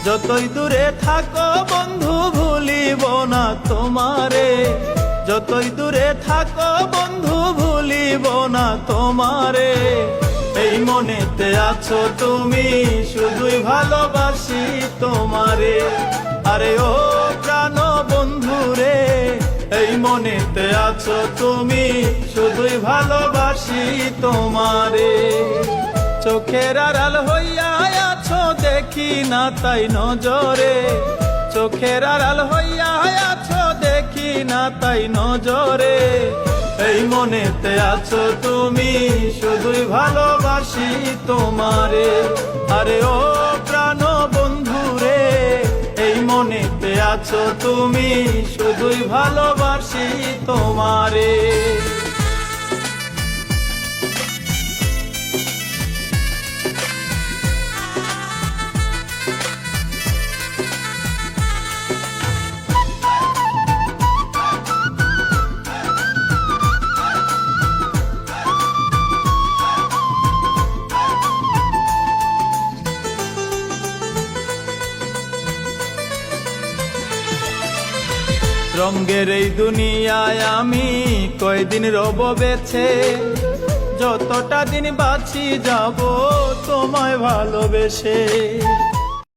যতই দূরে থাকো বন্ধু ভুলিব না তোমারে, যতই দূরে থাকো বন্ধু ভুলিব না তোমারে। এই মনেতে আছো তুমি, শুধুই ভালোবাসি তোমারে। আরে ও প্রাণ বন্ধু রে, এই মনেতে আছো তুমি, শুধুই ভালোবাসি তোমারে। চোখের আড়াল হইয়া আছো দেখি না তাই নজরে, চোখের আড়াল হইয়া আছো দেখি না তাই নজরে। এই মনেতে আছো তুমি, শুধুই ভালোবাসি তোমারে। আরে ও প্রাণ বন্ধু রে, এই মনেতে আছো তুমি, শুধুই ভালোবাসি তোমারে। রঙের এই দুনিয়ায় আমি কয়দিন রব বেছে, যতটা দিন বাঁচি যাব তোমায় ভালোবেসে।